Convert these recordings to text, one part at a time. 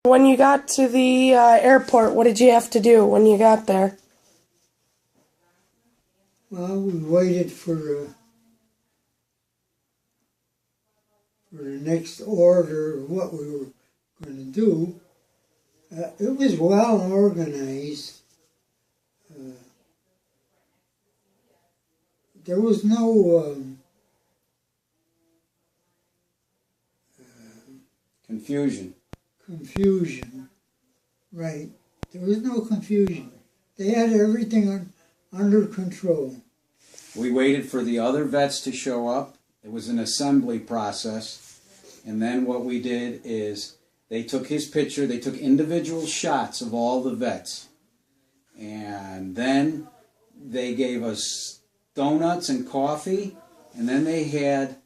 When you got to the airport, what did you have to do when you got there? Well, we waited for the next order of what we were going to do. It was well organized. There was no confusion. Confusion, right. There was no confusion. They had everything under control. We waited for the other vets to show up. It was an assembly process. And then what we did is they took his picture, they took individual shots of all the vets. And then they gave us donuts and coffee. And then they had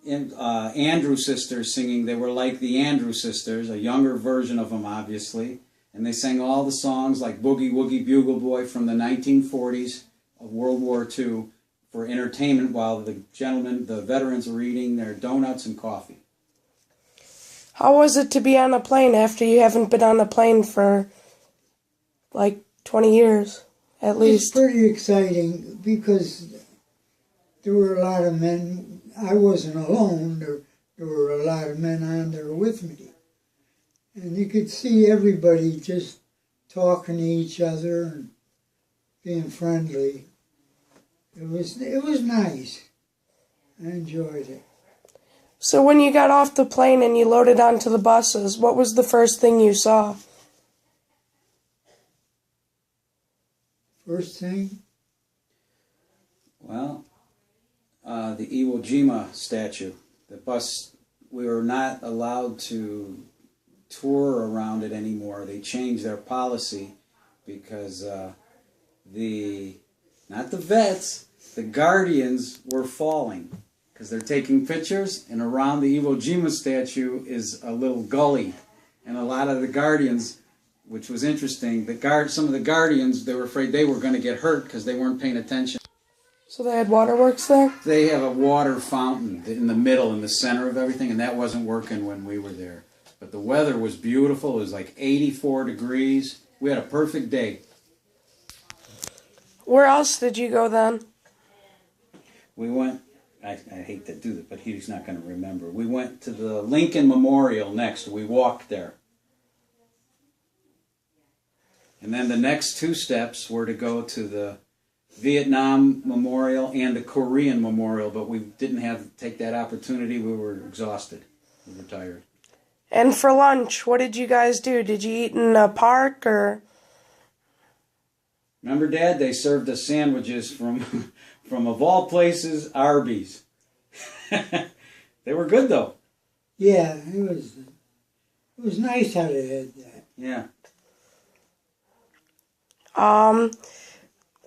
Andrew Sisters singing. They were like the Andrew Sisters, a younger version of them, obviously. And they sang all the songs like Boogie Woogie Bugle Boy from the 1940s of World War II for entertainment while the veterans were eating their donuts and coffee. How was it to be on a plane after you haven't been on a plane for like 20 years, at least? It's pretty exciting because there were a lot of men. I wasn't alone. There were a lot of men on there with me. And you could see everybody just talking to each other and being friendly. It was nice. I enjoyed it. So when you got off the plane and you loaded onto the buses, what was the first thing you saw? First thing? Well, the Iwo Jima statue. The bus, we were not allowed to tour around it anymore. They changed their policy because not the vets, the guardians were falling because they're taking pictures, and around the Iwo Jima statue is a little gully, and a lot of the guardians, which was interesting, some of the guardians, they were afraid they were going to get hurt because they weren't paying attention. So they had waterworks there? They have a water fountain in the middle, in the center of everything, and that wasn't working when we were there. But the weather was beautiful. It was like 84 degrees. We had a perfect day. Where else did you go then? We went, I hate to do this, but he's not going to remember. We went to the Lincoln Memorial next. We walked there. And then the next two steps were to go to the Vietnam Memorial and the Korean Memorial, but we didn't take that opportunity. We were exhausted. We were tired. And for lunch, what did you guys do? Did you eat in a park or? Remember, Dad? They served us sandwiches from of all places, Arby's. They were good though. Yeah, it was nice how they had that. Yeah.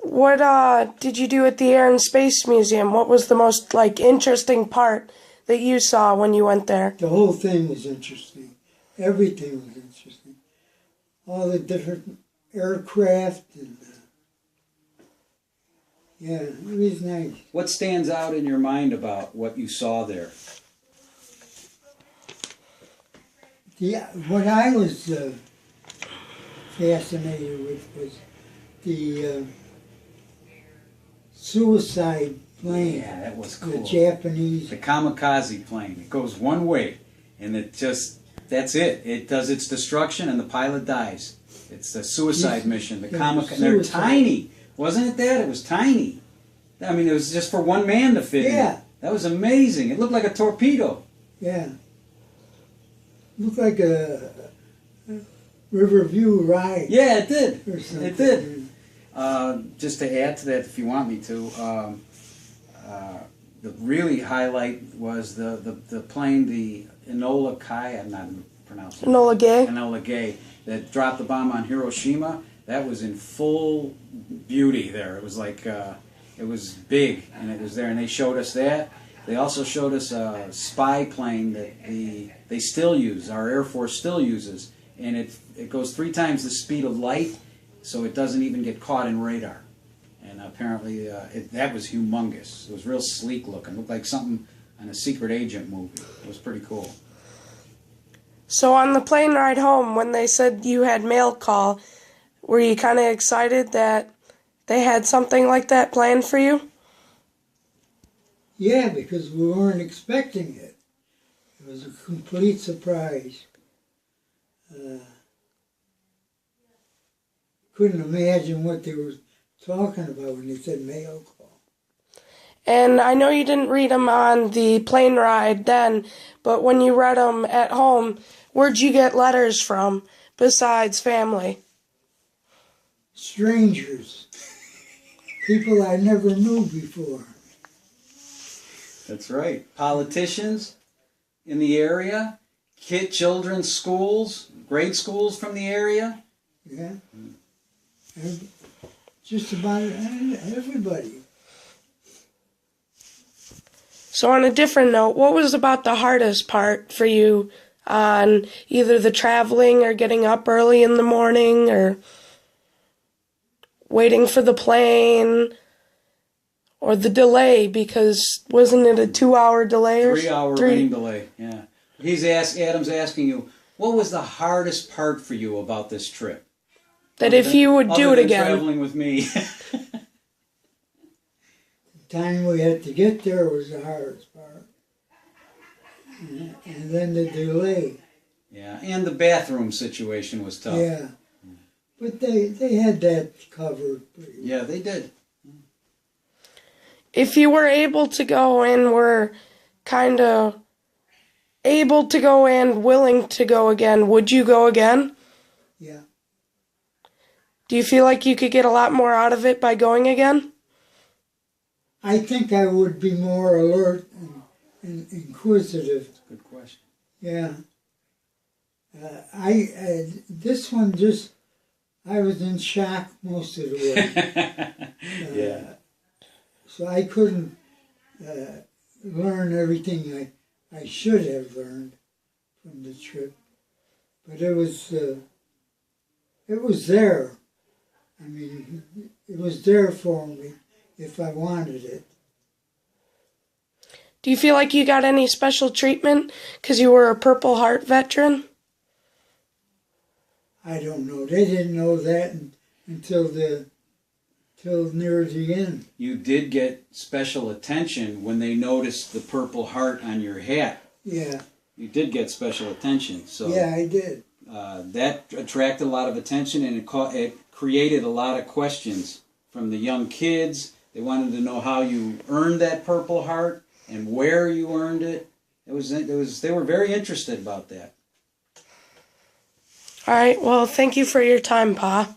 What did you do at the Air and Space Museum? What was the most interesting part that you saw when you went there? The whole thing was interesting. Everything was interesting. All the different aircraft and yeah, it was nice. What stands out in your mind about what you saw there? Yeah, what I was fascinated with was the suicide plane. Yeah, that was cool. The Japanese. The kamikaze plane. It goes one way, and that's it. It does its destruction, and the pilot dies. It's the suicide mission. The kamikaze. They're tiny. Wasn't it that? It was tiny. I mean, it was just for one man to fit in. That was amazing. It looked like a torpedo. Yeah. Looked like a Riverview ride. Yeah, it did. Or something. It did. Just to add to that, if you want me to, the really highlight was the plane, the Enola Kai. I'm not pronouncing it. Enola Gay. Enola Gay, that dropped the bomb on Hiroshima. That was in full beauty there. It was like, it was big, and it was there, and they showed us that. They also showed us a spy plane that they still use, our Air Force still uses, and it goes 3 times the speed of light, so it doesn't even get caught in radar. And apparently, that was humongous. It was real sleek looking. It looked like something on a secret agent movie. It was pretty cool. So on the plane ride home, when they said you had mail call, were you kind of excited that they had something like that planned for you? Yeah, because we weren't expecting it. It was a complete surprise. Couldn't imagine what they were talking about when they said mail call. And I know you didn't read them on the plane ride then, but when you read them at home, where'd you get letters from besides family? Strangers. People I never knew before. That's right. Politicians in the area, children's schools, grade schools from the area. Yeah. Just about everybody. So on a different note, what was about the hardest part for you on either the traveling or getting up early in the morning or waiting for the plane or the delay, because wasn't it a 2-hour delay or 3-hour rain delay, yeah. Adam's asking you, what was the hardest part for you about this trip? That if you would do it again. Traveling with me. The time we had to get there was the hardest part. And then the delay. Yeah, and the bathroom situation was tough. Yeah. But they had that covered pretty well. Yeah, they did. If you were able to go and were kind of able to go and willing to go again, would you go again? Yeah. Do you feel like you could get a lot more out of it by going again? I think I would be more alert and inquisitive. Good question. Yeah. This one just, I was in shock most of the way. Yeah. So I couldn't learn everything I should have learned from the trip. But it was there. I mean, it was there for me if I wanted it. Do you feel like you got any special treatment because you were a Purple Heart veteran? I don't know. They didn't know that until near the end. You did get special attention when they noticed the Purple Heart on your hat. Yeah. You did get special attention. So Yeah, I did. that attracted a lot of attention, and it created a lot of questions from the young kids. They wanted to know how you earned that Purple Heart and where you earned it. They were very interested about that. All right, well, thank you for your time, Pa.